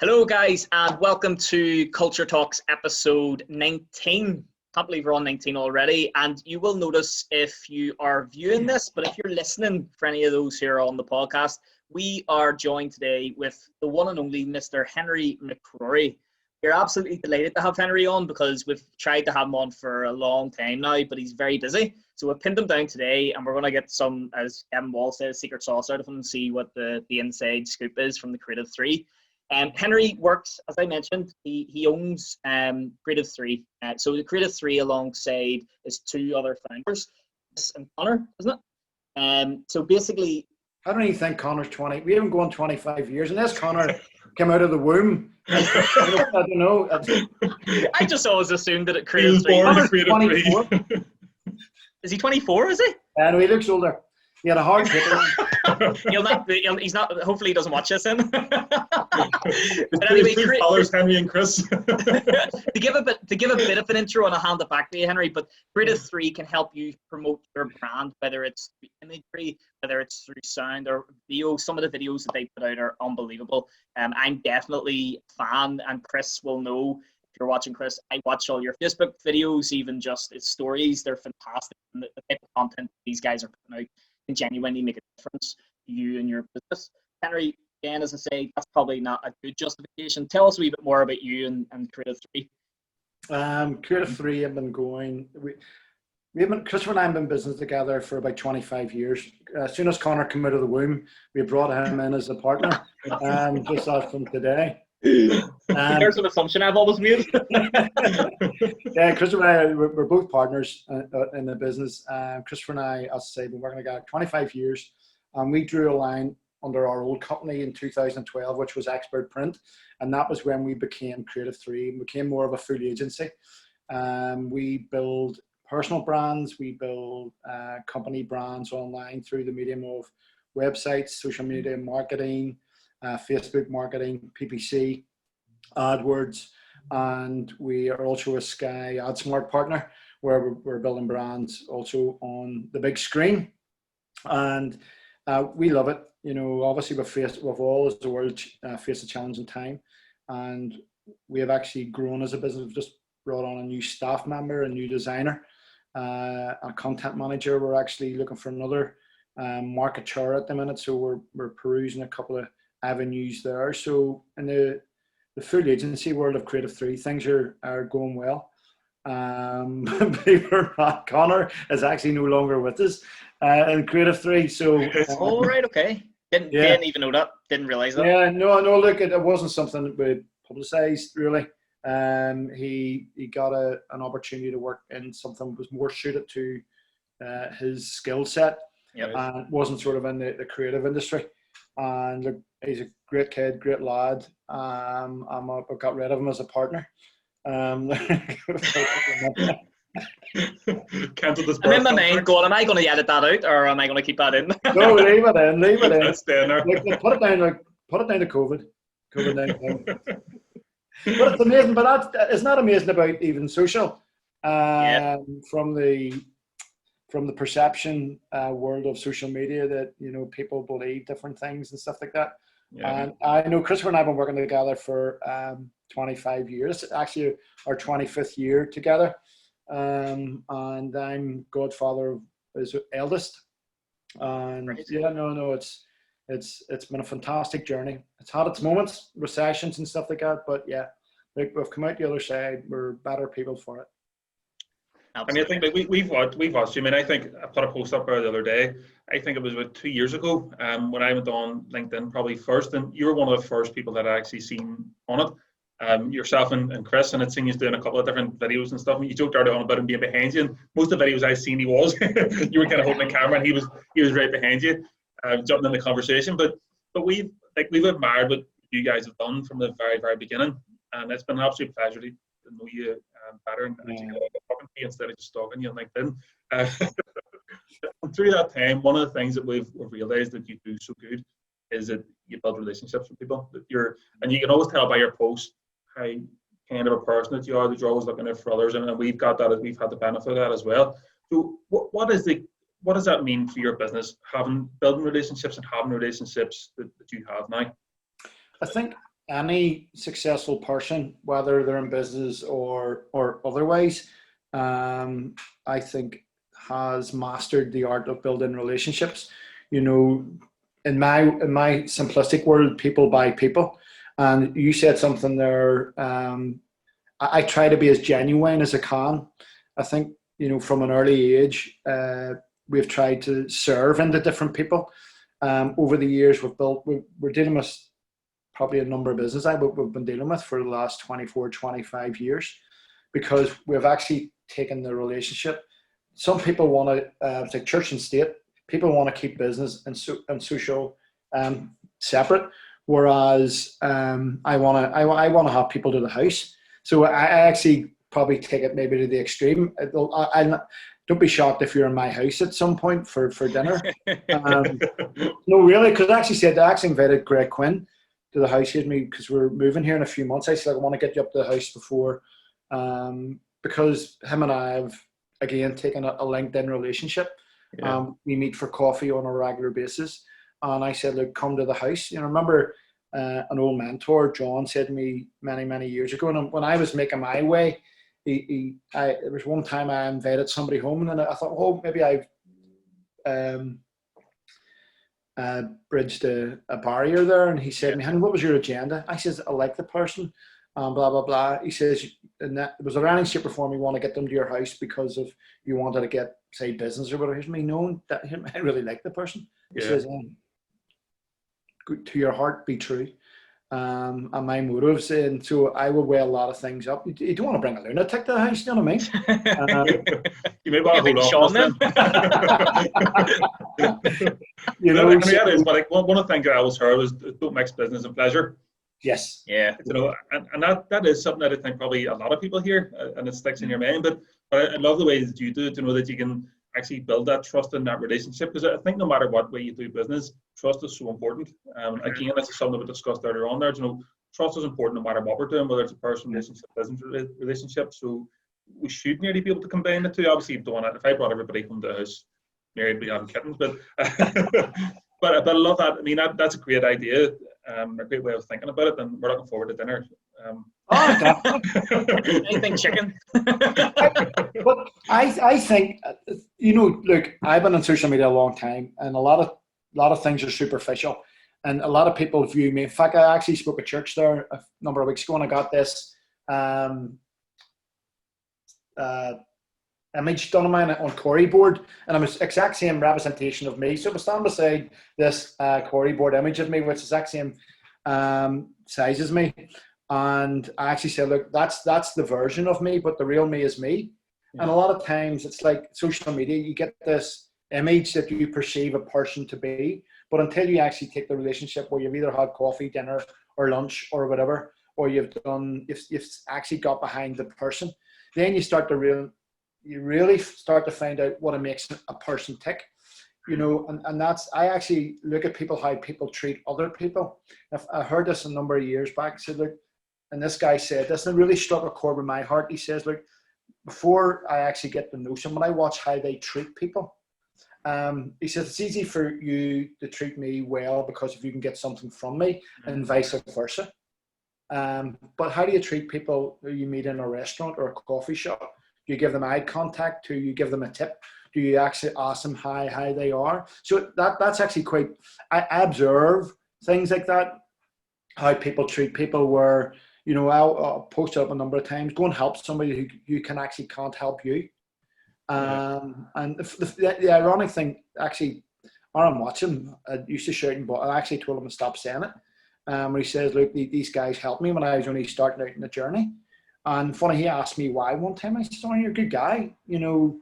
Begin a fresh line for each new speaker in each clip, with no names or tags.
Hello, guys, and welcome to Culture Talks episode 19. Can't believe we're on 19 already. And you will notice if you are viewing this, but if you're listening for any of those here on the podcast, we are joined today with the one and only Mr. Henry McCrory. We're absolutely delighted to have Henry on because we've tried to have him on for a long time now, but he's very busy. So we've pinned him down today, and we're going to get some, as Evan Wall says, secret sauce out of him and see what the inside scoop is from the Creative 3. Henry works, as I mentioned, he owns Creative 3. So the Creative 3 alongside his two other founders, Chris and Connor, isn't it? So basically...
I don't even think Connor's 20. We haven't gone 25 years. Unless Connor came out of the womb. I don't know.
I just always assumed that at Creative 3...
Connor's 24.
Is he 24, is he?
No, he looks older. He had a hard hit.
He's not. Hopefully, he doesn't watch this. In.
But anyway, two fellas, Henry and Chris.
to give a bit of an intro, and I'll hand it back to you, Henry. But Creative 3 can help you promote your brand, whether it's through imagery, whether it's through sound or video. Some of the videos that they put out are unbelievable. I'm definitely a fan, and Chris will know. If you're watching, Chris, I watch all your Facebook videos, even just its stories. They're fantastic. And the type of content these guys are putting out can genuinely make a difference to you and your business. Henry, again, as I say, that's probably not a good justification. Tell us a wee bit more about you and Creative 3.
Creative 3 have been going. Christopher and I have been in business together for about 25 years. As soon as Connor came out of the womb, we brought him in as a partner. Just as from today.
There's an assumption I've always made.
Yeah, Christopher and I, we're both partners in the business. Christopher and I, as I say, been working together 25 years. We drew a line under our old company in 2012, which was Expert Print, and that was when we became Creative 3 and became more of a full agency. We build personal brands, we build company brands online through the medium of websites, social media marketing, Facebook marketing, PPC, AdWords, and we are also a Sky AdSmart partner where we're building brands also on the big screen, and we love it. You know, obviously we've all as the world faced a challenging time, and we have actually grown as a business. We've just brought on a new staff member, a new designer, a content manager. We're actually looking for another marketer at the minute, so we're perusing a couple of avenues there. So in the full agency world of Creative 3, things are going well. Believe it or not, Connor is actually no longer with us in Creative 3. So
all right, okay. Didn't even know that. Didn't realize that.
Yeah, no. Look, it wasn't something that we publicised really. He got an opportunity to work in something that was more suited to his skill set.
Yep.
And wasn't sort of in the creative industry. And look, he's a great kid, great lad. I got rid of him as a partner.
I'm in my mind going, am I going to edit that out or am I going to keep that in?
No, leave it in.
That's staying there.
Put it down to COVID-19. But it's amazing. But it's not amazing about even social. From the perception world of social media that, you know, people believe different things and stuff like that. Yeah. And I know Christopher and I have been working together for 25 years. It's actually our 25th year together. And I'm godfather of his eldest. And
right.
It's been a fantastic journey. It's had its moments, recessions and stuff like that. But yeah, we've come out the other side. We're better people for it.
Absolutely. I mean, I think we've watched you. I mean, I think I put a post up there the other day. I think it was about 2 years ago when I went on LinkedIn probably first, and you were one of the first people that I actually seen on it. Yourself and Chris, and I'd seen you doing a couple of different videos and stuff. And you joked earlier on about him being behind you, and most of the videos I've seen, he was. You were kind of holding the camera, and he was right behind you, jumping in the conversation. But we've admired what you guys have done from the very, very beginning, and it's been an absolute pleasure to know you better and actually talking to you instead of just stalking you on LinkedIn. And through that time, one of the things that we've realized that you do so good is that you build relationships with people. And you can always tell by your posts how kind of a person that you are, that you're always looking out for others, and we've got that. We've had the benefit of that as well. So what does that mean for your business, building relationships and having relationships that you have now?
I think any successful person, whether they're in business or otherwise, I think has mastered the art of building relationships. You know, in my simplistic world, people buy people, and you said something there. I try to be as genuine as I can. I think, you know, from an early age, we've tried to serve into different people. Over the years, we're dealing with probably a number of businesses we've been dealing with for the last 24, 25 years, because we've actually taken the relationship. Some people want to, it's like church and state, people want to keep business and social separate, whereas I want to have people to the house. So I actually probably take it maybe to the extreme. Don't be shocked if you're in my house at some point for dinner. No, really, because I actually invited Greg Quinn to the house with me, because we're moving here in a few months. I said, I want to get you up to the house before, because him and I have, again, taken a LinkedIn relationship. Yeah. We meet for coffee on a regular basis. And I said, look, come to the house. You know, remember an old mentor, John, said to me many, many years ago, and when I was making my way, there was one time I invited somebody home, and then I thought, oh, maybe I've bridged a barrier there. And he said to me, honey, what was your agenda? I says, I like the person, blah, blah, blah. He says, and that was there any shape or form you want to get them to your house because of you wanted to get, say, business or whatever? Here's me knowing that I really like the person. He says, to your heart, be true. And my motives, and so I will weigh a lot of things up. You don't want to bring a lunatic to the house, you know what I mean?
You may want to hold on then. You know, but one of the things I always heard was don't mix business and pleasure.
Yes.
Yeah. You know, and that is something that I think probably a lot of people hear, and it sticks in your mind. But I love the way that you do it, to know that you can actually build that trust in that relationship, because I think no matter what way you do business, trust is so important. Again, this is something that we discussed earlier on there. You know, trust is important no matter what we're doing, whether it's a personal relationship, business relationship. So we should nearly be able to combine the two. Obviously, you don't want to, if I brought everybody home to the house married, we having kittens, but but I love that. I mean, that's a great idea, a great way of thinking about it, and we're looking forward to dinner.
Anything chicken?
But I think, you know, look, I've been on social media a long time, and a lot of things are superficial, and a lot of people view me. In fact, I actually spoke at church there a number of weeks ago, and I got this image done of mine on Corey board, and it was exact same representation of me. So it was standing beside this Corey board image of me, which is exact same size as me. And I actually said, look, that's the version of me, but the real me is me. Yeah. And a lot of times it's like social media, you get this image that you perceive a person to be, but until you actually take the relationship where you've either had coffee, dinner, or lunch, or whatever, or you've actually got behind the person, then you really start to find out what makes a person tick. You know, and that's, I actually look at people, how people treat other people. I heard this a number of years back. I said, look, and this guy said this, and it really struck a chord with my heart. He says, look, before I actually get to know someone, I watch how they treat people. He says, it's easy for you to treat me well because if you can get something from me, and vice versa. But how do you treat people who you meet in a restaurant or a coffee shop? Do you give them eye contact? Do you give them a tip? Do you actually ask them how they are? So that's actually quite, I observe things like that, how people treat people, where, you know, I'll post up a number of times, go and help somebody who you can actually can't help you. And the ironic thing, actually, Aaron Watson used to shout, but I actually told him to stop saying it. When he says, look, these guys helped me when I was only starting out in the journey. And funny, he asked me why one time. I said, oh, you're a good guy. You know,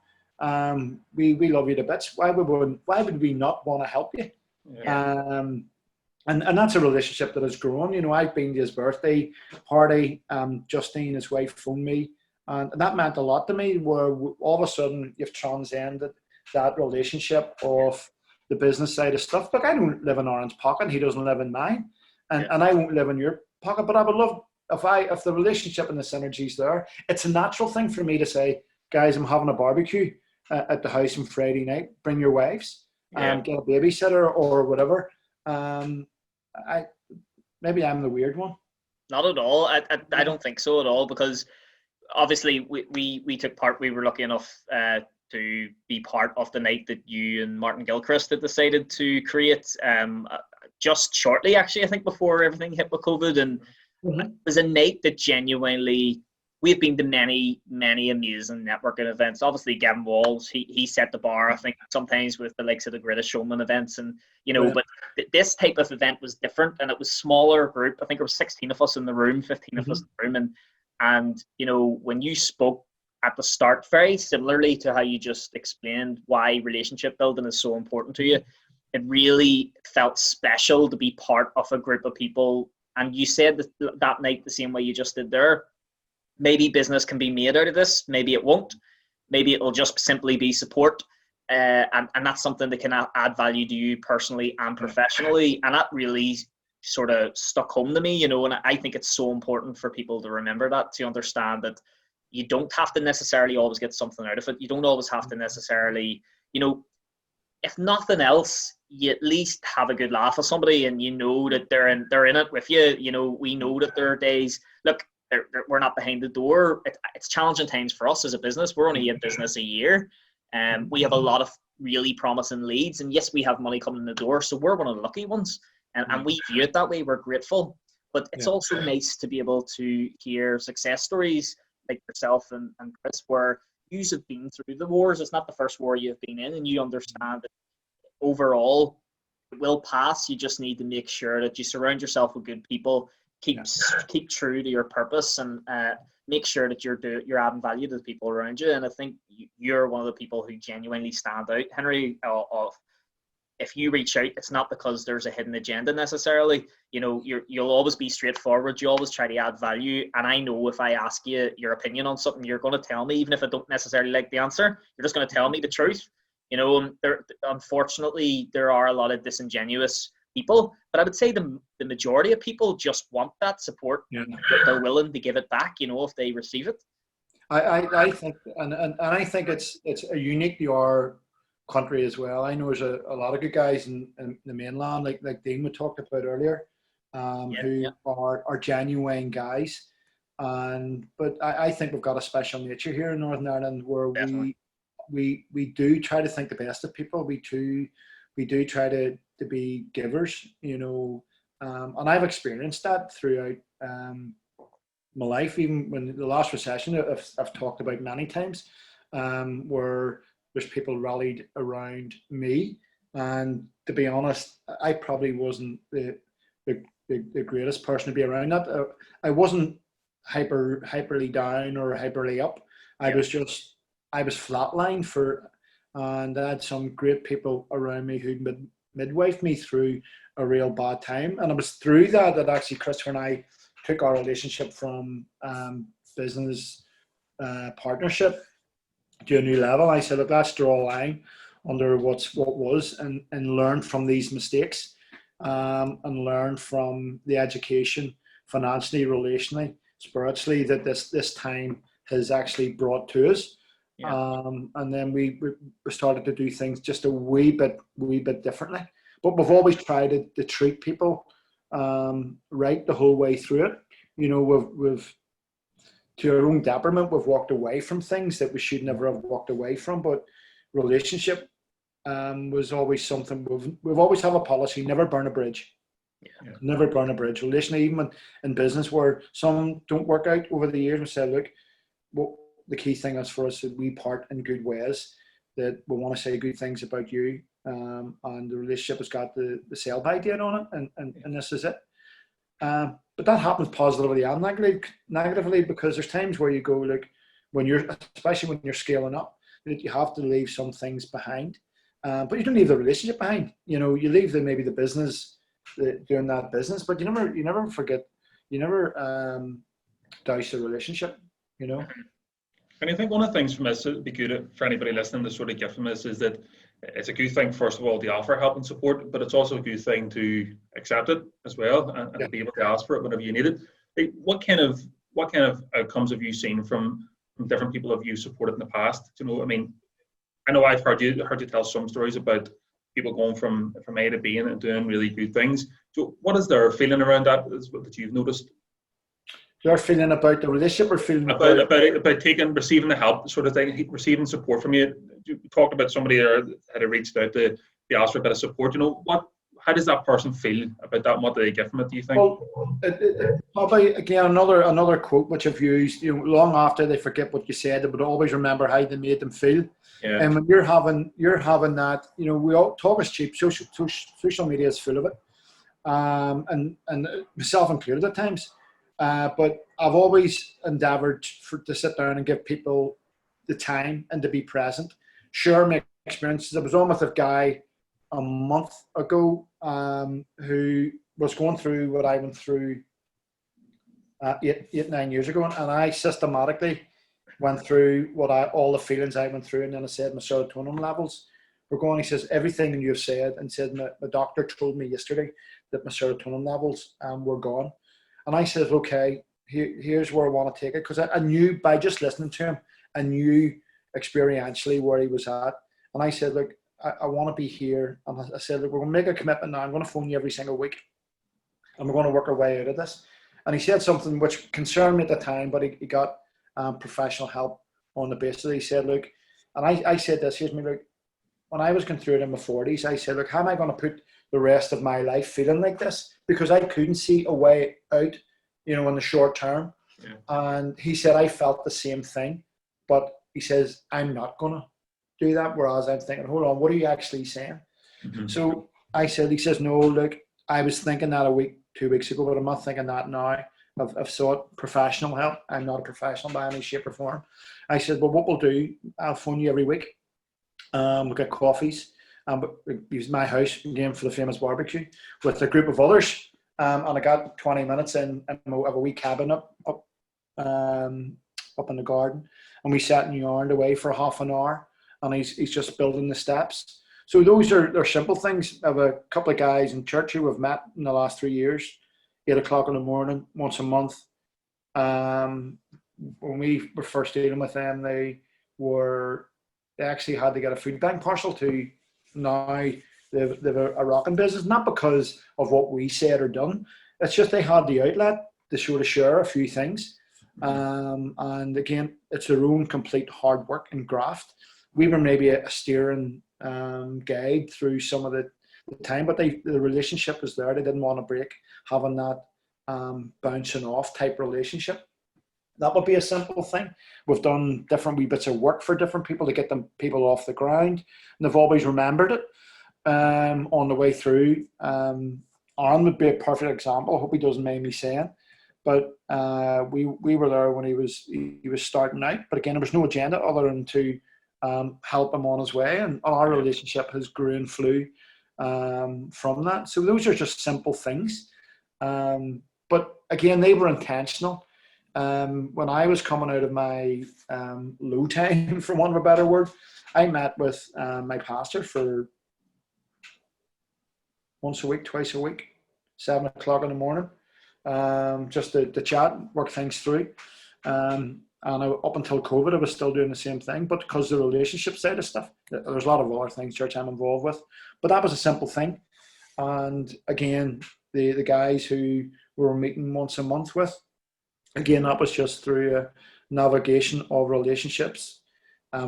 we love you to bits. Why would we not want to help you? Yeah. And that's a relationship that has grown. You know, I've been to his birthday party. Justine, his wife, phoned me, and that meant a lot to me, where all of a sudden you've transcended that relationship of the business side of stuff. Look, I don't live in Aaron's pocket. He doesn't live in mine. And I won't live in your pocket, but I would love, if the relationship and the synergy's there, it's a natural thing for me to say, guys, I'm having a barbecue at the house on Friday night. Bring your wives, get a babysitter or whatever. Maybe I'm the weird one.
Not at all. I don't think so at all, because obviously we took part. We were lucky enough to be part of the night that you and Martin Gilchrist had decided to create, just shortly, actually, I think, before everything hit with COVID. And it was a night that genuinely, we've been to many amusing networking events. Obviously, Gavin Walls, he set the bar, I think, sometimes with the likes of the Greatest Showman events, and but this type of event was different, and it was smaller group. I think there was 16 of us in the room, 15 of us in the room, and when you spoke at the start, very similarly to how you just explained why relationship building is so important to you, it really felt special to be part of a group of people. And you said that night the same way you just did there. Maybe business can be made out of this. Maybe it won't. Maybe it'll just simply be support. And that's something that can add value to you personally and professionally. And that really sort of stuck home to me, and I think it's so important for people to remember that, to understand that you don't have to necessarily always get something out of it. You don't always have to necessarily, if nothing else, you at least have a good laugh with somebody, and that they're in it with you. We know that there are days, look, we're not behind the door. It's challenging times for us as a business. We're only in business a year, and we have a lot of really promising leads, and yes, we have money coming in the door, so we're one of the lucky ones, and we view it that way. We're grateful, but it's also nice to be able to hear success stories like yourself and Chris, where you have been through the wars. It's not the first war you've been in, and you understand that overall it will pass. You just need to make sure that you surround yourself with good people, keep true to your purpose, and make sure that you're adding value to the people around you. And I think you're one of the people who genuinely stand out, Henry. If you reach out, it's not because there's a hidden agenda necessarily. You'll always be straightforward. You always try to add value. And I know if I ask you your opinion on something, you're going to tell me, even if I don't necessarily like the answer, you're just going to tell me the truth. Unfortunately, there are a lot of disingenuous people, but I would say the majority of people just want that support. They're willing to give it back, if they receive it.
I think, and I think it's unique to our country as well. I know there's a lot of good guys in the mainland, like Dean we talked about earlier, who are genuine guys, but I think we've got a special nature here in Northern Ireland where we do try to think the best of people. We do try to be givers, and I've experienced that throughout my life. Even when the last recession, I've talked about many times, where there's people rallied around me, and to be honest, I probably wasn't the greatest person to be around. That I wasn't hyperly down or hyperly up. I was flatlined and I had some great people around me who midwifed me through a real bad time, and it was through that actually Christopher and I took our relationship from business partnership to a new level. I said, look, let's draw a line under what was, and learn from these mistakes, and learn from the education, financially, relationally, spiritually, that this time has actually brought to us. And then we started to do things just a wee bit differently. But we've always tried to treat people right the whole way through it. We've to our own detriment, we've walked away from things that we should never have walked away from. But relationship was always something we've always have a policy: never burn a bridge. Never burn a bridge. Relationally, even in business where some don't work out over the years, we say, look, the key thing is for us that we part in good ways, that we want to say good things about you, and the relationship has got the sell-by date on it, and this is it. But that happens positively and negatively, because there's times where you go, look, especially when you're scaling up, that you have to leave some things behind, but you don't leave the relationship behind. You leave maybe the business, doing that business, but you never forget, you never douse the relationship.
And I think one of the things from this, it'd be good for anybody listening to sort of get from this, is that it's a good thing, first of all, to offer help and support, but it's also a good thing to accept it as well, and be able to ask for it whenever you need it. Like, what kind of outcomes have you seen from different people have you supported in the past? I know I've heard you tell some stories about people going from A to B and doing really good things. So what is their feeling around that, that you've noticed?
They're feeling about the relationship or feeling
about receiving the help sort of thing, receiving support from you. You talked about somebody there that had reached out to ask for a bit of support. You know, how does that person feel about that, and what do they get from it, do you think?
Well, probably again another quote which I've used, you know, long after they forget what you said, they would always remember how they made them feel.
Yeah.
And when you're having that, you know, we all talk is cheap. Social media is full of it, and myself included at times. But I've always endeavoured to sit down and give people the time and to be present, share my experiences. I was on with a guy a month ago who was going through what I went through 9 years ago, and I systematically went through all the feelings I went through, and then I said my serotonin levels were going. He says everything you've said, and said my doctor told me yesterday that my serotonin levels were gone. And I said, okay, here's where I want to take it, because I knew by just listening to him, I knew experientially where he was at. And I said, look, I want to be here. And I said, look, we're going to make a commitment now. I'm going to phone you every single week, and we're going to work our way out of this. And he said something which concerned me at the time, but he got professional help on the basis. He said, look, and I said this, here's me, look, when I was going through it in my 40s, I said, look, how am I going to put the rest of my life feeling like this? Because I couldn't see a way out, you know, in the short term.
Yeah.
And he said, I felt the same thing, but he says, I'm not going to do that. Whereas I'm thinking, hold on, what are you actually saying?
Mm-hmm.
So I said, he says, no, look, I was thinking that 2 weeks ago, but I'm not thinking that now. I've sought professional help. I'm not a professional by any shape or form. I said, well, what we'll do, I'll phone you every week. We'll get coffees. Use my house again for the famous barbecue with a group of others. And I got 20 minutes in, and I have a wee cabin up in the garden. And we sat and yarned away for half an hour. And he's just building the steps. So those are simple things. I have a couple of guys in church who have met in the last 3 years, 8 o'clock in the morning, once a month. When we were first dealing with them, they actually had to get a food bank parcel to. Now they've a rocking business, not because of what we said or done. It's just they had the outlet to sort of share a few things. And again, it's their own complete hard work and graft. We were maybe a steering guide through some of the time, but the relationship was there. They didn't want to break having that bouncing off type relationship. That would be a simple thing. We've done different wee bits of work for different people to get them people off the ground, and they've always remembered it on the way through. Aaron would be a perfect example. I hope he doesn't mind me saying, but we were there when he was starting out. But again, there was no agenda other than to help him on his way, and our relationship has grew and flew from that. So those are just simple things, but again, they were intentional. When I was coming out of my low time, for want of a better word, I met with my pastor for once a week, twice a week, 7 o'clock in the morning, just to chat, work things through. And up until COVID, I was still doing the same thing, but because of the relationship side of stuff, there's a lot of other things, church, I'm involved with, but that was a simple thing. And again, the guys who we were meeting once a month with, again, that was just through a navigation of relationships,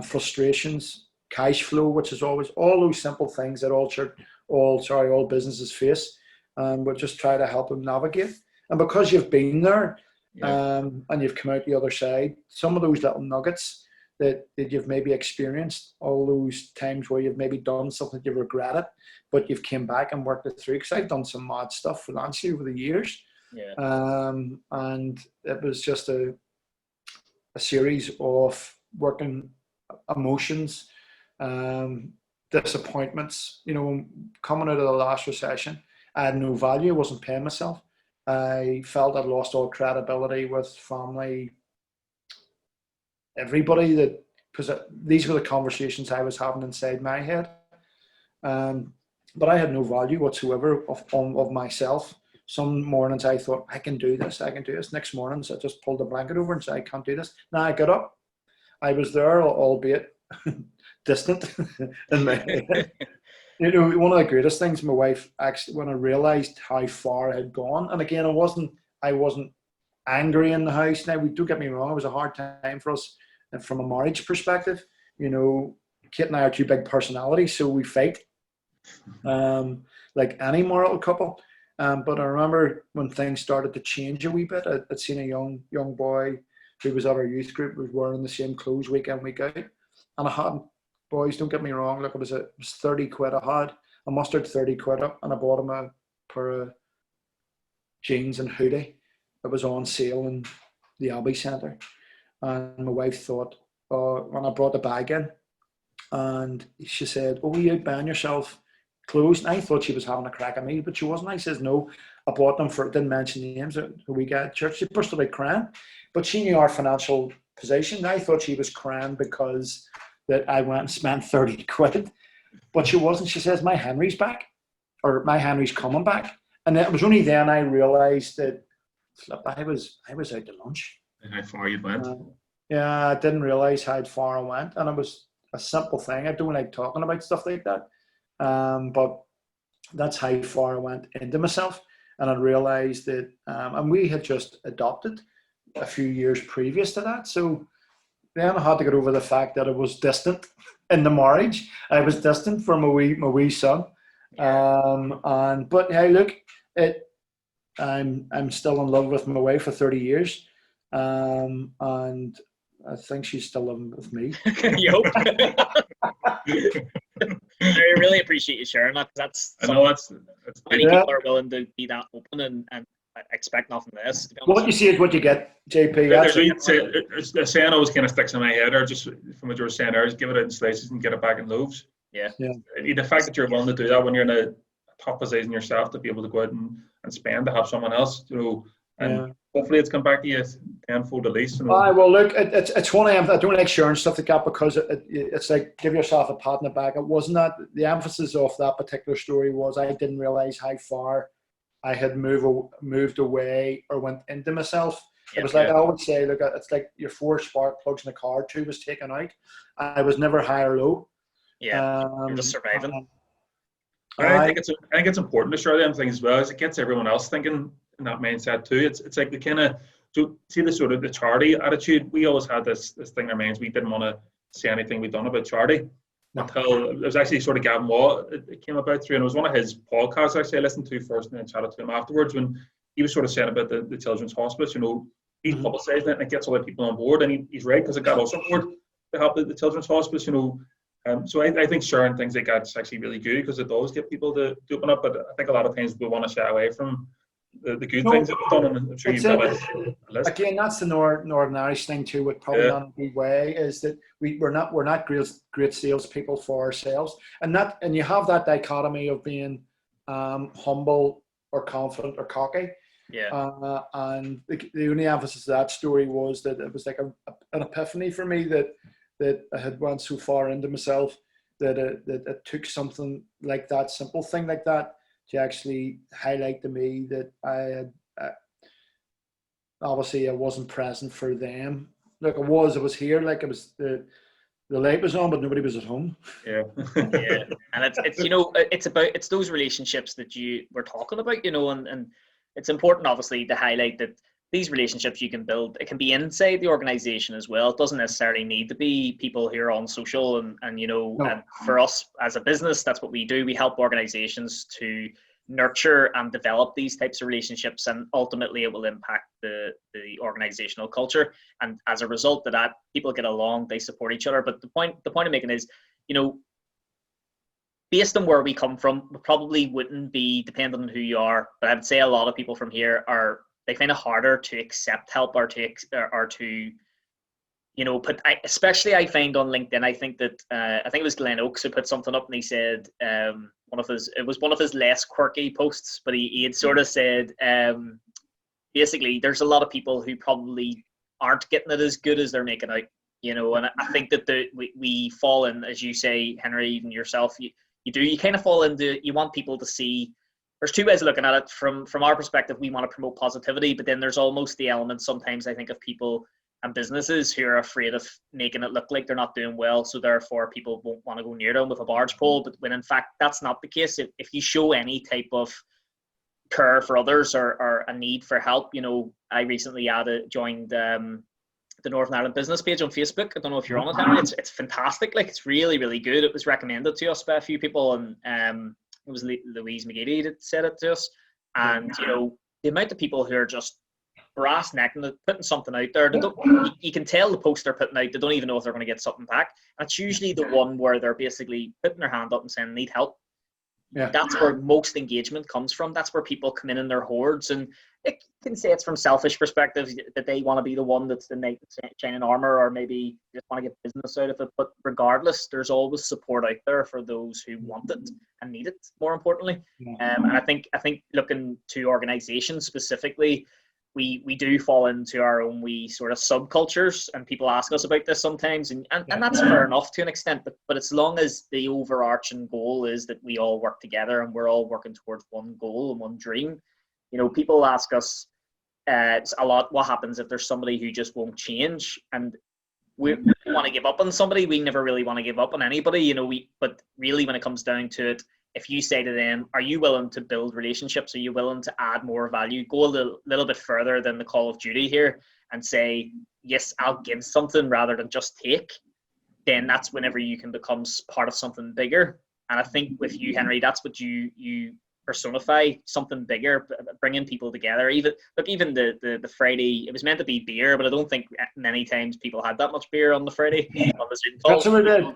frustrations, cash flow, which is always all those simple things that all businesses face. We'll just try to help them navigate. And because you've been there, and you've come out the other side, some of those little nuggets that you've maybe experienced, all those times where you've maybe done something you've regretted, but you've came back and worked it through. Because I've done some mad stuff financially over the years. And it was just a series of working emotions, disappointments. You know, coming out of the last recession, I had no value. I wasn't paying myself. I felt I'd lost all credibility with family, everybody, because these were the conversations I was having inside my head. But I had no value whatsoever of myself. Some mornings I thought, I can do this. Next mornings I just pulled the blanket over and said, I can't do this. Now I got up. I was there, albeit distant in my head. You know, one of the greatest things, my wife actually, when I realised how far I had gone, and again, I wasn't angry in the house. Now, don't get me wrong, it was a hard time for us from a marriage perspective. You know, Kate and I are two big personalities, so we fight like any marital couple. But I remember when things started to change a wee bit, I'd seen a young boy who was at our youth group, was wearing the same clothes week in, week out. And I had, boys, don't get me wrong, look, it was 30 quid I mustered 30 quid up, and I bought him a pair of jeans and hoodie. It was on sale in the Abbey Centre. And my wife thought, when I brought the bag in, and she said, "Oh, you buying yourself clothes?" And I thought she was having a crack at me, but she wasn't. I says, "No, I bought them for," didn't mention names, who we got at church. She burst out crying, but she knew our financial position. I thought she was crying because that I went and spent 30 quid, but she wasn't. She says, "My Henry's back, or my Henry's coming back." And it was only then I realised that, flip, I was out to lunch.
And how far you went?
Yeah, I didn't realise how far I went, and it was a simple thing. I don't like talking about stuff like that, but that's how far I went into myself, and I realised that, and we had just adopted a few years previous to that, so then I had to get over the fact that I was distant in the marriage. I was distant from my wee son, but hey, look, I'm still in love with my wife for 30 years, and I think she's still living with me.
You hope. I really appreciate you sharing that. That's many people are willing to be that open and expect nothing less.
What you see is what you get, JP.
There's a saying always kind of sticks in my head, or just from what you were saying there, is give it out in slices and get it back in loaves.
Yeah.
The fact that you're willing to do that when you're in a tough position yourself, to be able to go out and spend, to have someone else, and hopefully it's come back to you tenfold at least.
Well, look, it's one I don't like sharing stuff like that, because it's like give yourself a pat on the back. It wasn't that. The emphasis of that particular story was I didn't realise how far I had moved away or went into myself. It was like I always say, look, it's like your 4 spark plugs in a car, 2 was taken out. I was never high or low.
Yeah, you're just surviving.
I think it's important to share them things as well, as it gets everyone else thinking in that mindset too. It's like the kind of, so see the sort of the charity attitude. We always had this thing in our minds. We didn't want to say anything we'd done about charity until it was actually sort of Gavin Waugh it came about through, and it was one of his podcasts actually I listened to first and then chatted to him afterwards, when he was sort of saying about the children's hospice. He's publicising it and it gets other people on board, and he's right, because it got us on board to help the children's hospice. So I think sharing things like that is actually really good, because it does get people to open up. But I think a lot of times we want to shy away from the good things that we've done. And I'm sure you've got a list.
Again, that's the Northern Irish thing too, with probably not a good way, is that we're not great salespeople for ourselves, and you have that dichotomy of being humble or confident or cocky.
Yeah.
And the only emphasis of that story was that it was like an epiphany for me that I had went so far into myself that it took something like that, simple thing like that, to actually highlight to me that I had, obviously I wasn't present for them. Like I was here, like it was the light was on, but nobody was at home.
Yeah.
Yeah. And it's those relationships that you were talking about, and it's important obviously to highlight that these relationships you can build, it can be inside the organization as well. It doesn't necessarily need to be people here on social and and for us as a business, that's what we do. We help organizations to nurture and develop these types of relationships, and ultimately it will impact the organizational culture. And as a result of that, people get along, they support each other. But the point I'm making is, based on where we come from, we probably wouldn't be dependent on who you are. But I would say a lot of people from here they find it harder to accept help or to put. Especially I find on LinkedIn. I think that I think it was Glenn Oakes who put something up, and he said it was one of his less quirky posts, but he had sort of said basically there's a lot of people who probably aren't getting it as good as they're making out. And I think that we fall in, as you say, Henry, even yourself, you kind of fall into, you want people to see. There's 2 ways of looking at it. From our perspective, we want to promote positivity, but then there's almost the element sometimes, I think, of people and businesses who are afraid of making it look like they're not doing well, so therefore people won't want to go near them with a barge pole. But when in fact that's not the case. If you show any type of care for others or a need for help, I recently joined the Northern Ireland business page on Facebook. I don't know if you're on it, Henry. It's fantastic. Like, it's really, really good. It was recommended to us by a few people, and it was Louise McGeady that said it to us. And the amount of people who are just brass necking it, putting something out there, you can tell the post they're putting out, they don't even know if they're going to get something back. And it's usually the one where they're basically putting their hand up and saying, need help. Yeah. That's where most engagement comes from. That's where people come in their hordes, and you can say it's from selfish perspective that they want to be the one that's the knight in shining armor, or maybe just want to get business out of it. But regardless, there's always support out there for those who want it and need it, more importantly. And I think looking to organizations specifically, we do fall into our own wee sort of subcultures, and people ask us about this sometimes, and that's fair enough to an extent, but as long as the overarching goal is that we all work together and we're all working towards one goal and one dream. People ask us a lot, what happens if there's somebody who just won't change, and we want to give up on somebody. We never really want to give up on anybody, but really when it comes down to it, if you say to them, are you willing to build relationships? Are you willing to add more value? Go a little bit further than the Call of Duty here and say, yes, I'll give something rather than just take. Then that's whenever you can become part of something bigger. And I think with you, Henry, that's what you personify, something bigger, bringing people together. Even the Friday, it was meant to be beer, but I don't think many times people had that much beer on the Friday on the Zoom call.
That's what we did.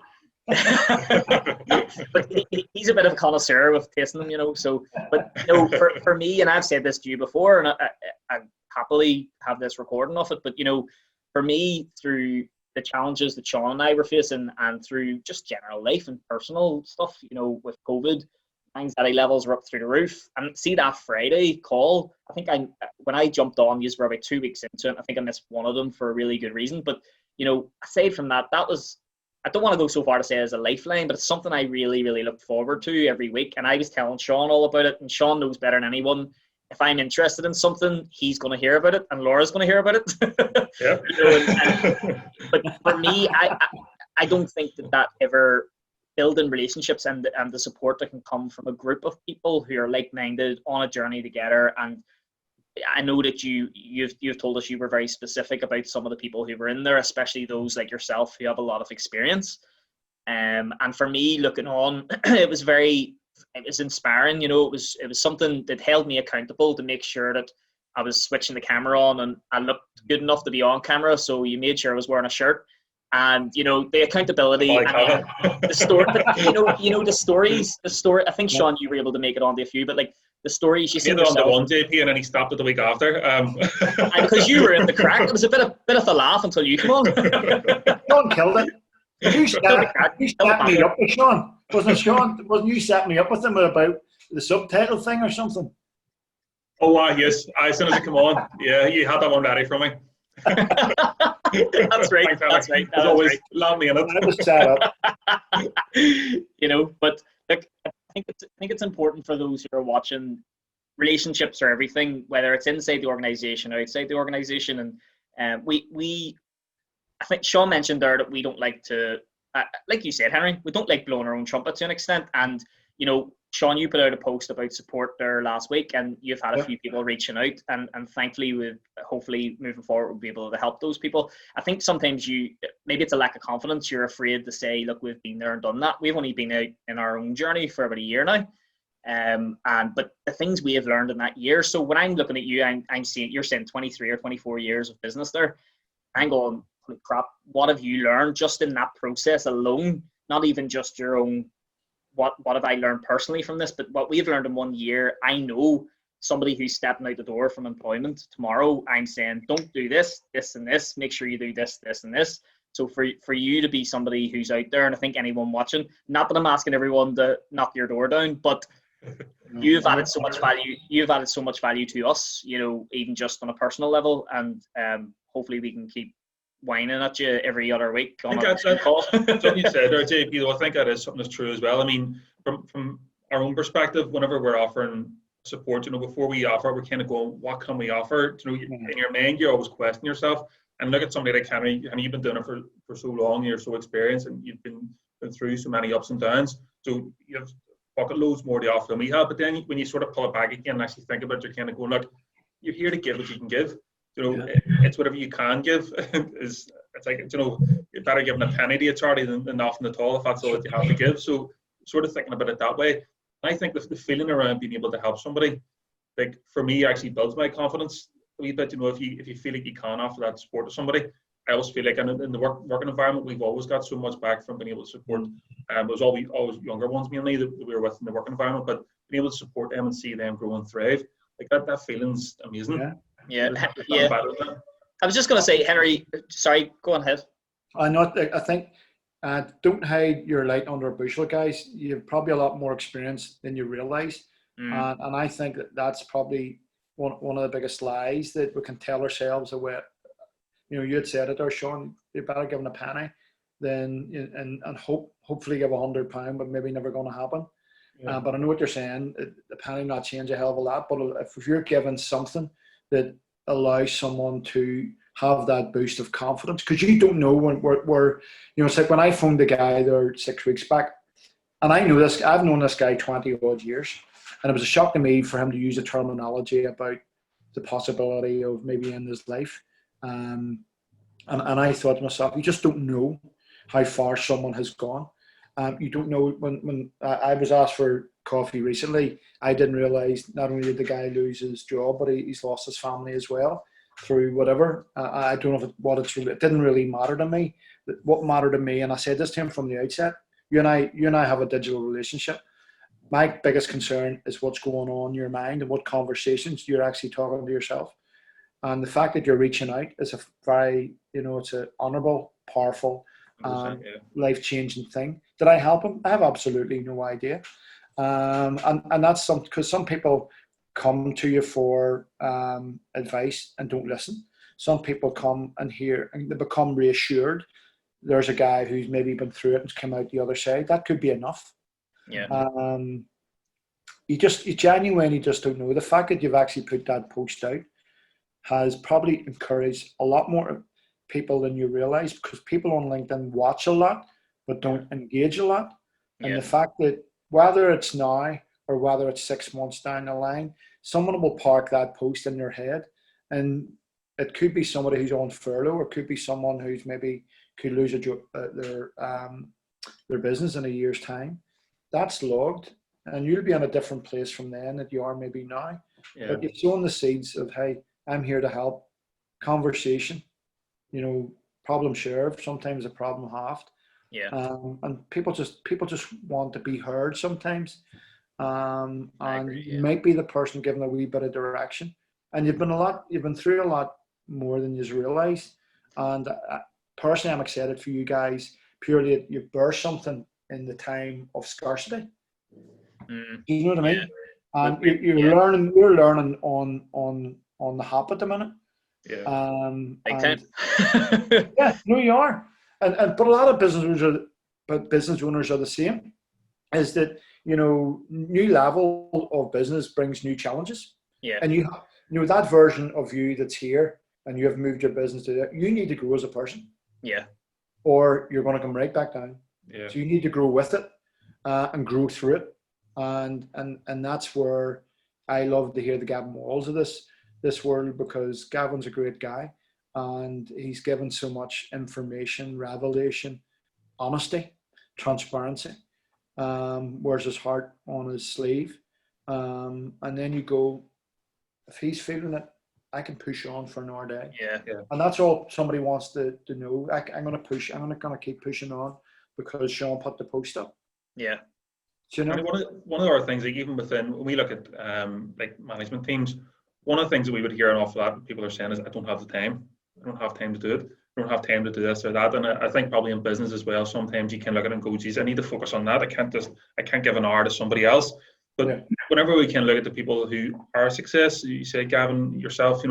But he's a bit of a connoisseur with tasting them, so but for me, and I've said this to you before, and I happily have this recording of it, but for me, through the challenges that Sean and I were facing, and through just general life and personal stuff, with COVID, anxiety levels were up through the roof. And see that Friday call, I think when I jumped on, you were about 2 weeks into it. I think I missed one of them for a really good reason, but aside from that was, I don't want to go so far to say as a lifeline, but it's something I really, really look forward to every week. And I was telling Sean all about it, and Sean knows better than anyone. If I'm interested in something, he's going to hear about it, and Laura's going to hear about it.
Yeah.
But for me, I don't think that ever building relationships and the support that can come from a group of people who are like-minded on a journey together. And I know that you've told us you were very specific about some of the people who were in there, especially those like yourself who have a lot of experience. And for me, looking on, it was inspiring. It was something that held me accountable to make sure that I was switching the camera on and I looked good enough to be on camera. So you made sure I was wearing a shirt. And the accountability, the story, the story. I think Sean, you were able to make it onto a few, but like the stories you see.
He made it onto one JP, and then he stopped it the week after.
Because you were in the crack, it was a bit of a laugh until you come on.
Sean killed it. You set me up with Sean. Wasn't Sean? Wasn't you set me up with him about the subtitle thing or something?
Oh, yes. As soon as it come on, yeah, you had that one ready for me.
That's right. That's right.
As always, land me in it.
That was set up.
But look, I think it's important for those who are watching. Relationships are everything, whether it's inside the organization or outside the organization. And I think Sean mentioned there that we don't like to, like you said, Henry, we don't like blowing our own trumpet to an extent. And Sean, you put out a post about support there last week, and you've had a few people reaching out, and thankfully, hopefully moving forward, we'll be able to help those people. I think sometimes maybe it's a lack of confidence. You're afraid to say, look, we've been there and done that. We've only been out in our own journey for about a year now. But the things we have learned in that year. So when I'm looking at you, I'm seeing, you're saying 23 or 24 years of business there. I'm going, holy crap, what have you learned just in that process alone? Not even just your own, what have I learned personally from this, but what we've learned in 1 year. I know somebody who's stepping out the door from employment tomorrow, I'm saying, don't do this, this and this, make sure you do this, this and this. So for you to be somebody who's out there, and I think anyone watching, not that I'm asking everyone to knock your door down, but you've added so much value to us, even just on a personal level, and hopefully we can keep whining at you every other week.
I think that's something you said there, JP, though. I think that is something that's true as well. I mean, from our own perspective, whenever we're offering support, before we offer, we're kind of going, what can we offer? In your mind, you always question yourself, and look at somebody like Henry. I mean, you've been doing it for so long, you're so experienced, and you've been through so many ups and downs. So you have bucket loads more to offer than we have. But then when you sort of pull it back again and actually think about it, you're kind of going, look, you're here to give what you can give. It's whatever you can give. It's like, you're better giving a penny to a charity than nothing at all if that's all that you have to give. So sort of thinking about it that way. And I think the feeling around being able to help somebody, like for me, actually builds my confidence a wee bit. If you feel like you can offer that support to somebody, I always feel like in the working environment, we've always got so much back from being able to support. It was always younger ones mainly that we were with in the working environment, but being able to support them and see them grow and thrive, like that feeling's amazing.
Yeah.
Better than that.
I was just going to say, Henry, sorry, go on ahead.
I think don't hide your light under a bushel, guys. You have probably a lot more experience than you realise. And I think that's probably one of the biggest lies that we can tell ourselves away. You had said it there, Sean, you're better giving a penny than and hopefully give £100, but maybe never going to happen.
Yeah.
But I know what you're saying. The penny not change a hell of a lot, but if you're given something that allows someone to have that boost of confidence, because you don't know when it's like when I phoned the guy there 6 weeks back, and I know this, I've known this guy 20 odd years, and it was a shock to me for him to use the terminology about the possibility of maybe in his life. And I thought to myself, you just don't know how far someone has gone. You don't know. When I was asked for coffee recently, I didn't realise not only did the guy lose his job, but he's lost his family as well through whatever. I don't know it didn't really matter to me. What mattered to me, and I said this to him from the outset, you and I have a digital relationship. My biggest concern is what's going on in your mind and what conversations you're actually talking to yourself. And the fact that you're reaching out is a very, it's an honourable, powerful, life-changing thing. Did I help him? I have absolutely no idea. And that's because some people come to you for advice and don't listen. Some people come and hear and they become reassured. There's a guy who's maybe been through it and come out the other side. That could be enough.
Yeah.
You genuinely just don't know. The fact that you've actually put that post out has probably encouraged a lot more people than you realize, because people on LinkedIn watch a lot but don't engage a lot. And the fact that whether it's now or whether it's 6 months down the line, someone will park that post in their head, and it could be somebody who's on furlough, or it could be someone who's maybe could lose their business in a year's time. That's logged, and you'll be in a different place from then that you are maybe now. But you've sown the seeds of, hey, I'm here to help. Conversation, problem shared, sometimes a problem halved. And people just want to be heard sometimes. And you might be the person giving a wee bit of direction. And you've been through a lot more than you realize. And personally, I'm excited for you guys purely that you bear something in the time of scarcity. You know what I mean? And we're learning on the hop at the minute.
Big time.
You are. And but a lot of business owners are the same. Is that new level of business brings new challenges. And you that version of you that's here, and you have moved your business to there. You need to grow as a person. Or you're going to come right back down. So you need to grow with it and grow through it. And that's where I love to hear the Gavin Walls of this world, because Gavin's a great guy and he's given so much information, revelation, honesty, transparency, wears his heart on his sleeve. And then you go, if he's feeling it, I can push on for another day. And that's all somebody wants to know. I'm going to push. I'm going to keep pushing on because Sean put the post up.
One of our things, like even within, when we look at like management teams, one of the things that we would hear an awful lot people are saying is, I don't have the time. I don't have time to do it. I don't have time to do this or that. And I think probably in business as well, sometimes you can look at it and go, geez, I need to focus on that. I can't give an hour to somebody else. But whenever we can look at the people who are a success, you say, Gavin, yourself,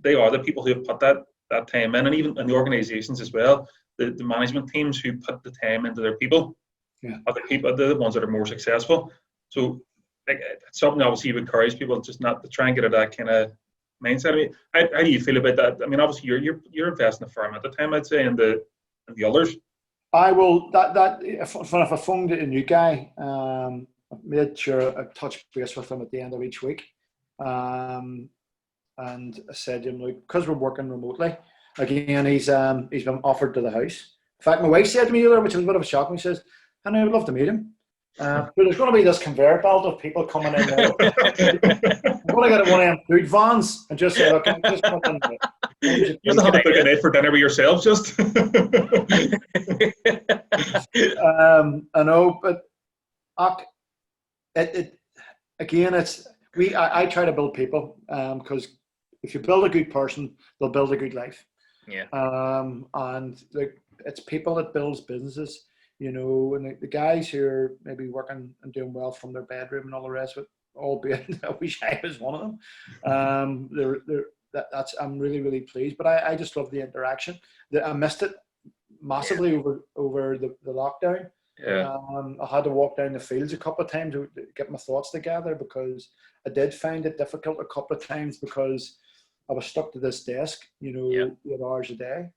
they are the people who have put that time in, and even in the organizations as well, the management teams who put the time into their people. Are the ones that are more successful. So like, it's something obviously you encourage people just not to try and get at that kind of mindset. I mean, how do you feel about that? I mean, obviously you're investing in the firm at the time, I'd say, and the others. I will
if I phoned a new guy, I made sure I touch base with him at the end of each week. and I said to him, look, because we're working remotely, again, he's been offered to the house. In fact, my wife said to me the other, which was a bit of a shock, and she says, "Henry, I would love to meet him." But there's going to be this conveyor belt of people coming in there. I'm going to get one of them food vans and just say, look, I'm just come in there.
You don't have to cook a night for dinner with yourselves, just.
I know, but again, I try to build people, because if you build a good person, they'll build a good life.
Yeah.
And it's people that builds businesses, you know, and the guys who are maybe working and doing well from their bedroom and all the rest of it, albeit I wish I was one of them. I'm really, really pleased, but I just love the interaction. I missed it massively over the lockdown.
Yeah.
I had to walk down the fields a couple of times to get my thoughts together, because I did find it difficult a couple of times because I was stuck to this desk, you know, 8 hours a day.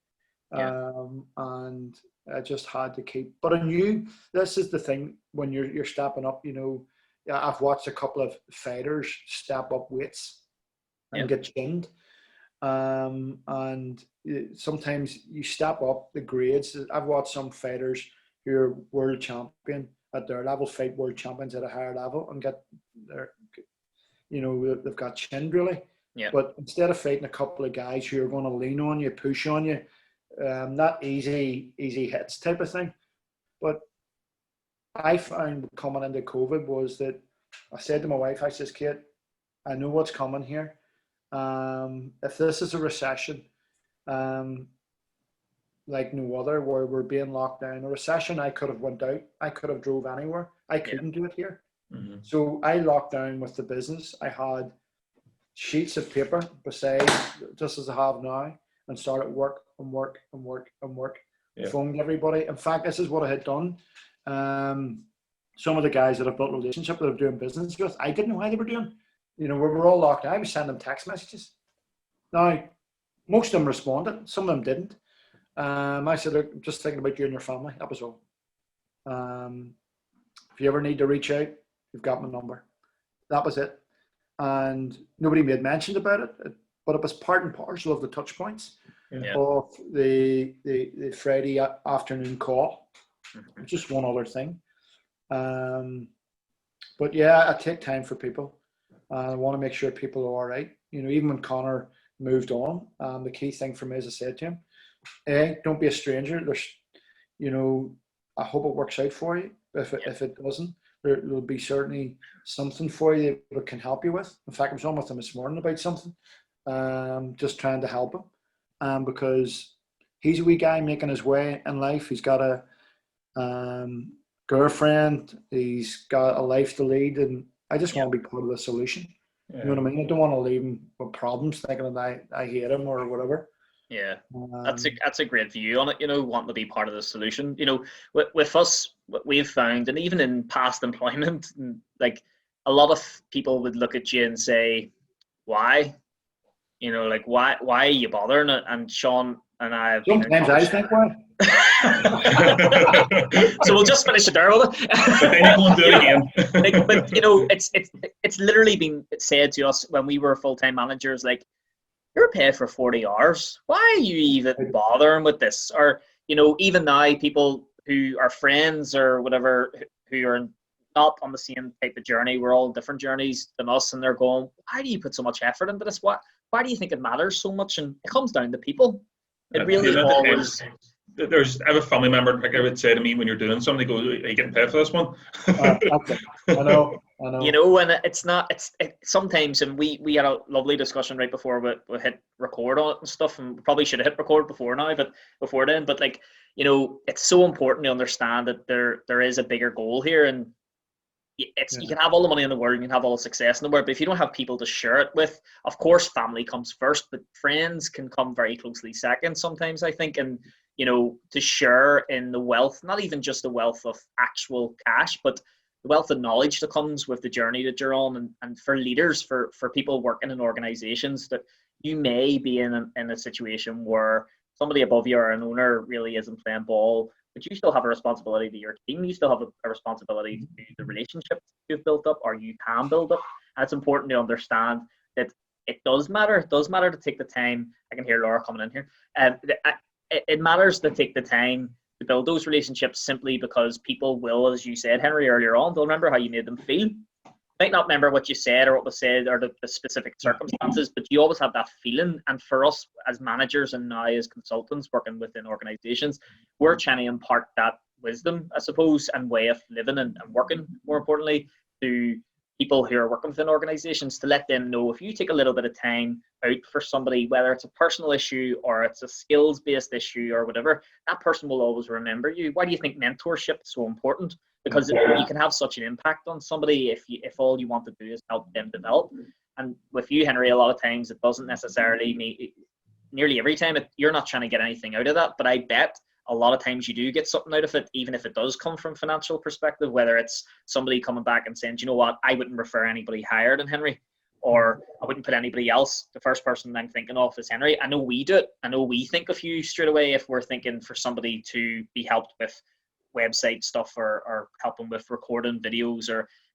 And I just had to keep, but I knew this is the thing when you're stepping up, you know. I've watched a couple of fighters step up weights and get chinned. And sometimes you step up the grades. I've watched some fighters who are world champion at their level fight world champions at a higher level and get their, you know, they've got chinned really.
Yeah.
But instead of fighting a couple of guys who are going to lean on you, push on you, not easy hits type of thing. But I found coming into COVID was that I said to my wife, I says, Kate, I know what's coming here. If this is a recession, like no other, where we're being locked down, a recession, I could have went out, I could have drove anywhere. I couldn't do it here.
Mm-hmm.
So I locked down with the business. I had sheets of paper beside, just as I have now, and started work.
Yeah.
Phoned everybody. In fact, this is what I had done. Some of the guys that I've built a relationship that I'm doing business with, I didn't know how they were doing. You know, we were all locked down. I was sending them text messages. Now, most of them responded. Some of them didn't. I said, look, I'm just thinking about you and your family. That was all. If you ever need to reach out, you've got my number. That was it. And nobody made mention about it, but it was part and parcel of the touch points of the Friday afternoon call. Just one other thing. But yeah, I take time for people. I want to make sure people are all right. You know, even when Connor moved on, the key thing for me, as I said to him, don't be a stranger. There's, you know, I hope it works out for you. If it doesn't, there will be certainly something for you that can help you with. In fact, I was on with him this morning about something, just trying to help him, because he's a wee guy making his way in life. He's got a girlfriend. He's got a life to lead, and I just want to be part of the solution. You know what I mean? I don't want to leave him with problems, thinking that I hate him or whatever.
Yeah, that's a great view on it. You know, wanting to be part of the solution. You know, with us, what we've found, and even in past employment, like a lot of people would look at you and say, "Why?" You know, like why are you bothering? And Sean and I have
sometimes I think why.
So we'll just finish it there, will it?
But then you go and do it again.
But you know, it's literally been said to us when we were full-time managers, like, you're paid for 40 hours. Why are you even bothering with this? Or, you know, even now, people who are friends or whatever, who are not on the same type of journey, we're all different journeys than us, and they're going, why do you put so much effort into this? Why do you think it matters so much? And it comes down to people. It really always...
I have a family member in particular would say to me when you're doing something, they go, "Are you getting paid for this one?"
Okay. I know.
You know, and it's sometimes, and we had a lovely discussion right before we hit record on it and stuff, and we probably should have hit record before then. But like, you know, it's so important to understand that there is a bigger goal here, and you can have all the money in the world, you can have all the success in the world, but if you don't have people to share it with, of course, family comes first, but friends can come very closely second sometimes, I think, and you know, to share in the wealth, not even just the wealth of actual cash, but the wealth of knowledge that comes with the journey that you're on, and for leaders, for people working in organizations, that you may be in a situation where somebody above you or an owner really isn't playing ball, but you still have a responsibility to your team. You still have a responsibility to the relationships you've built up, or you can build up. And it's important to understand that it does matter. It does matter to take the time. I can hear Laura coming in here. It matters to take the time to build those relationships, simply because people will, as you said, Henry, earlier on, they'll remember how you made them feel. Might not remember what you said or what was said or the specific circumstances, but you always have that feeling. And for us as managers and now as consultants working within organizations, we're trying to impart that wisdom, I suppose, and way of living and working, more importantly, to people who are working within organizations, to let them know if you take a little bit of time out for somebody, whether it's a personal issue or it's a skills-based issue or whatever, that person will always remember you. Why do you think mentorship is so important? Because you can have such an impact on somebody if all you want to do is help them develop. And with you, Henry, a lot of times it doesn't necessarily mean, nearly every time, you're not trying to get anything out of that, but I bet a lot of times you do get something out of it, even if it does come from financial perspective, whether it's somebody coming back and saying, do you know what, I wouldn't refer anybody higher than Henry, or I wouldn't put anybody else. The first person I'm thinking of is Henry. I know we do it. I know we think of you straight away if we're thinking for somebody to be helped with website stuff or helping with recording videos,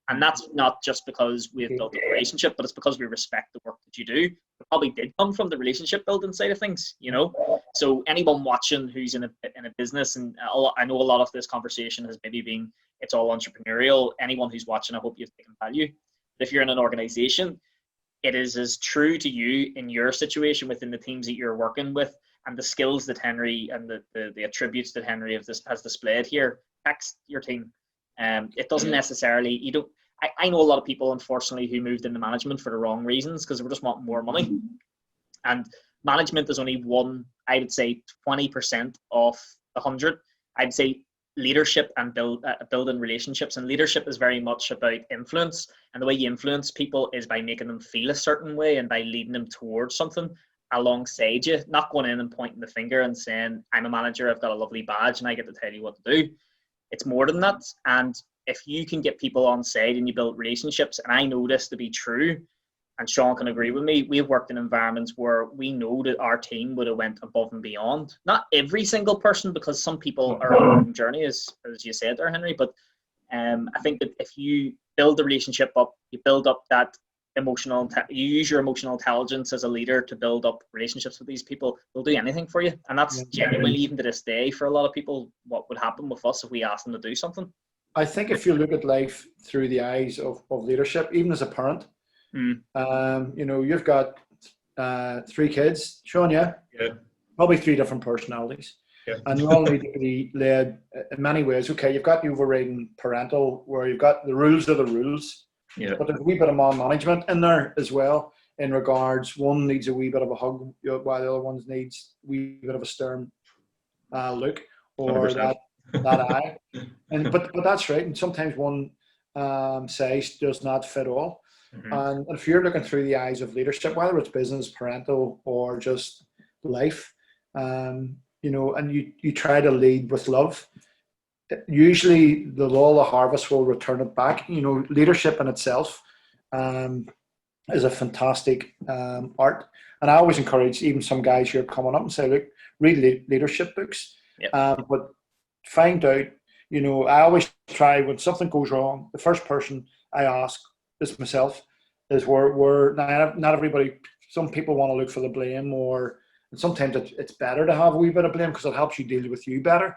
and that's not just because we've built a relationship, but it's because we respect the work that you do. It probably did come from the relationship building side of things, you know. So anyone watching who's in a business, and I know a lot of this conversation has maybe been, it's all entrepreneurial. Anyone who's watching, I hope you've taken value. But if you're in an organization, it is as true to you in your situation within the teams that you're working with, and the skills that Henry and the attributes that Henry has displayed here affects your team. It doesn't necessarily, I know a lot of people, unfortunately, who moved into management for the wrong reasons because they just want more money. And management is only one, I would say 20% of 100. I'd say leadership and building relationships, and leadership is very much about influence, and the way you influence people is by making them feel a certain way and by leading them towards something alongside you, not going in and pointing the finger and saying, I'm a manager, I've got a lovely badge and I get to tell you what to do. It's more than that. And if you can get people on side and you build relationships, and I know this to be true, and Sean can agree with me, we've worked in environments where we know that our team would have went above and beyond. Not every single person, because some people are on their own journey, as you said there, Henry, but I think that if you build the relationship up, you build up that you use your emotional intelligence as a leader to build up relationships with these people, they'll do anything for you. And that's genuinely, even to this day, for a lot of people, what would happen with us if we asked them to do something.
I think if you look at life through the eyes of leadership, even as a parent, you know, you've got 3 kids, Sean, probably 3 different personalities. And you all need to be led in many ways. Okay, you've got the overriding parental, where you've got the rules are the rules. But there's a wee bit of man management in there as well, in regards, one needs a wee bit of a hug while the other one needs a wee bit of a stern look, or 100%. that eye. But that's right. And sometimes one size does not fit all. And if you're looking through the eyes of leadership, whether it's business, parental, or just life, you know, and you try to lead with love, usually the law of the harvest will return it back. You know, leadership in itself is a fantastic art. And I always encourage even some guys who are coming up and say, look, read leadership books. But find out, you know, I always try, when something goes wrong, the first person I ask is myself, is where not everybody, some people want to look for the blame, and sometimes it's better to have a wee bit of blame because it helps you deal with you better.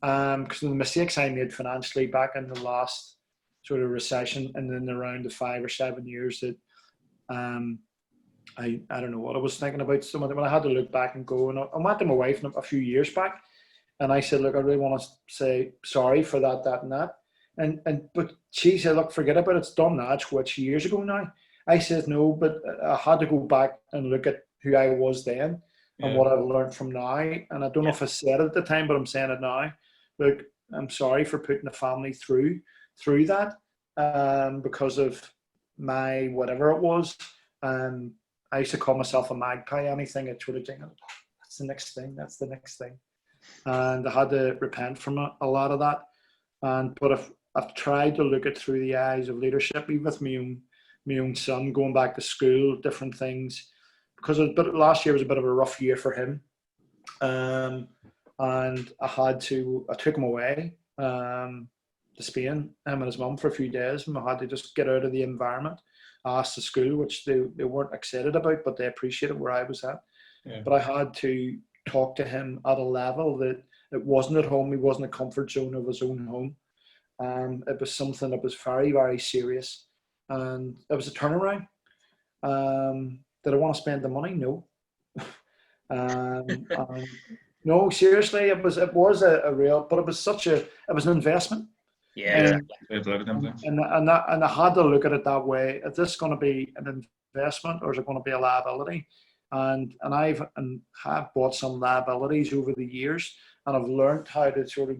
Because of the mistakes I made financially back in the last sort of recession, and then around the 5 or 7 years that I don't know what I was thinking about. Some of them, when I had to look back and go, and I went to my wife a few years back, and I said, look, I really want to say sorry for that, and that, but she said, look, forget about it. It's done now. It's what, years ago now. I said no, but I had to go back and look at who I was then and what I've learned from now. And I don't know if I said it at the time, but I'm saying it now. Look, I'm sorry for putting the family through that because of my whatever it was. I used to call myself a magpie. Anything I sort of think, that's the next thing. That's the next thing. And I had to repent from a lot of that. But I've tried to look at through the eyes of leadership, even with my own son going back to school, different things, because last year was a bit of a rough year for him. And I took him away to Spain, him and his mum, for a few days, and I had to just get out of the environment. asked the school, which they weren't excited about, but they appreciated where I was at.
Yeah.
But I had to talk to him at a level that it wasn't at home. He wasn't a comfort zone of his own home. It was something that was very, very serious. And it was a turnaround. Did I want to spend the money? No. No, seriously, it was a real, but it was an investment.
Yeah.
And I had to look at it that way. Is this going to be an investment or is it going to be a liability? And I have bought some liabilities over the years, and I've learned how to sort of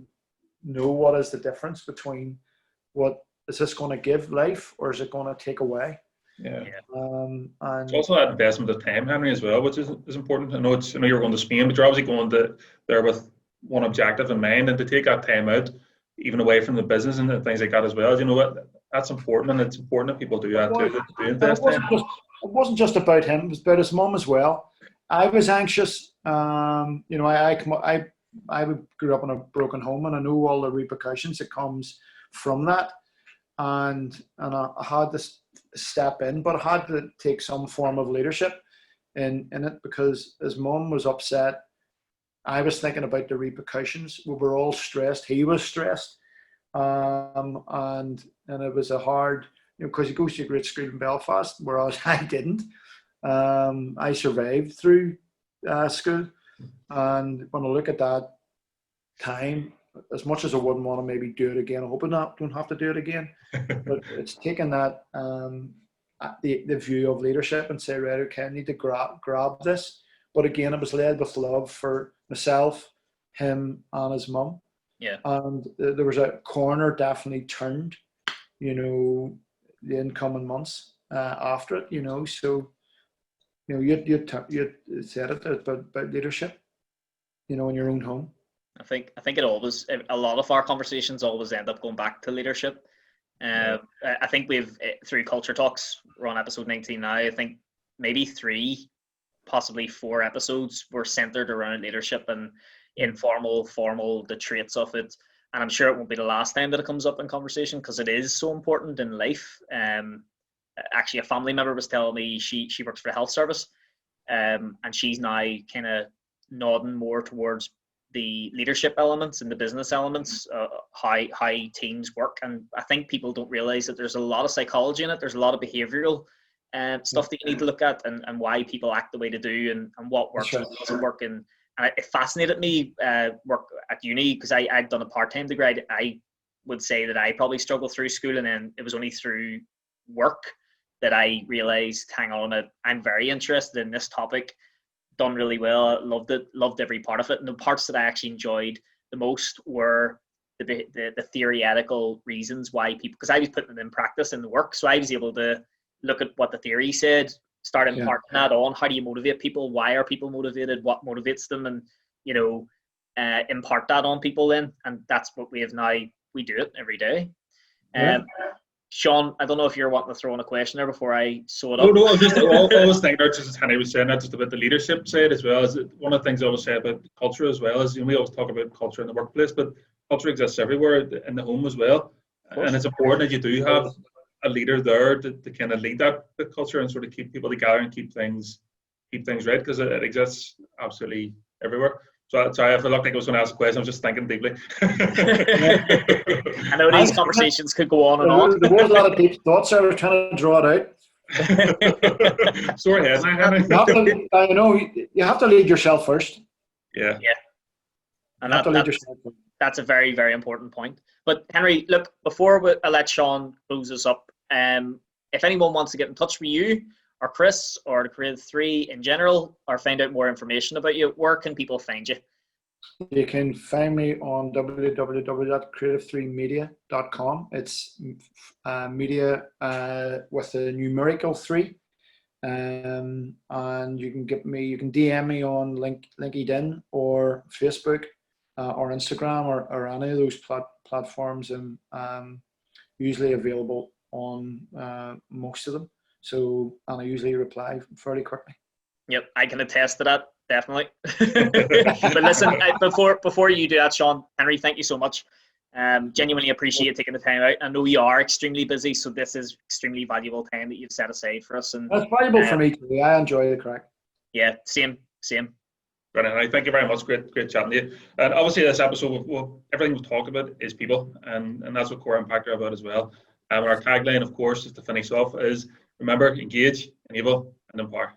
know what is the difference between what is this going to give life or is it going to take away.
Yeah.
And
it's also that investment of time, Henry, as well, which is important. I know you're going to Spain, but you're obviously going there with one objective in mind, and to take that time out, even away from the business and things like that as well. You know what? That's important, and it's important that people do that too. To invest time.
It wasn't just about him; it was about his mum as well. I was anxious. I grew up in a broken home, and I know all the repercussions that comes from that. And I had to step in, but I had to take some form of leadership in it because his mum was upset. I was thinking about the repercussions. We were all stressed. He was stressed, and it was a hard, because he goes to a great school in Belfast, whereas I didn't. I survived through school, and when I look at that time, as much as I wouldn't want to maybe do it again, I hope I don't have to do it again. But it's taken that the view of leadership and say, right, okay, I need to grab this. But again, it was led with love for myself, him, and his mum.
Yeah.
And there was a corner definitely turned, the incoming months after it. So you said it about leadership, in your own home.
I think a lot of our conversations always end up going back to leadership. I think we've, through Culture Talks, we're on episode 19 now. I think maybe 3, possibly 4 episodes were centered around leadership and informal, formal, the traits of it. And I'm sure it won't be the last time that it comes up in conversation because it is so important in life. Actually, a family member was telling me she works for the health service, and she's now kind of nodding more towards the leadership elements and the business elements, how teams work. And I think people don't realize that there's a lot of psychology in it. There's a lot of behavioral stuff that you need to look at, and why people act the way they do, and what works and what doesn't work. And it fascinated me work at uni because I'd done a part-time degree. I would say that I probably struggled through school, and then it was only through work that I realized, hang on a minute, I'm very interested in this topic. Done really well. I loved it. Loved every part of it. And the parts that I actually enjoyed the most were the theoretical reasons why people, because I was putting them in practice in the work, so I was able to look at what the theory said, start imparting that on. How do you motivate people? Why are people motivated? What motivates them? And impart that on people then. And that's what we have now. We do it every day. Sean, I don't know if you're wanting to throw in a question there before I sew it up.
No, I was thinking, just as Henry was saying that, just about the leadership side as well. Is one of the things I always say about culture as well is, we always talk about culture in the workplace, but culture exists everywhere in the home as well. And it's important that you do have a leader there to kind of lead the culture and sort of keep people together and keep things right, because it exists absolutely everywhere. So sorry, I feel like I was going to ask a question. I was just thinking deeply.
I know these conversations could go on and on.
There was a lot of deep thoughts. I was trying to draw it
out. Sore head,
you have to lead yourself first.
Yeah.
And that's a very, very important point. But Henry, look, before I let Sean close us up, if anyone wants to get in touch with you, or Chris, or the Creative 3 in general, or find out more information about you, where can people find you?
You can find me on www.creative3media.com. It's media with a numerical 3. And you can DM me on LinkedIn or Facebook or Instagram or any of those platforms, and usually available on most of them. So, and I usually reply fairly quickly.
Yep, I can attest to that, definitely. But listen, before you do that, Sean, Henry, thank you so much. Genuinely appreciate taking the time out. I know you are extremely busy, so this is extremely valuable time that you've set aside for us. And
That's valuable for me too. I enjoy the crack.
Yeah, same.
Brilliant. Thank you very much. Great chatting to you. And obviously, this episode, everything we've talked about is people, and that's what Core Impact are about as well. Our tagline, of course, just to finish off, is remember, engage, enable, and empower.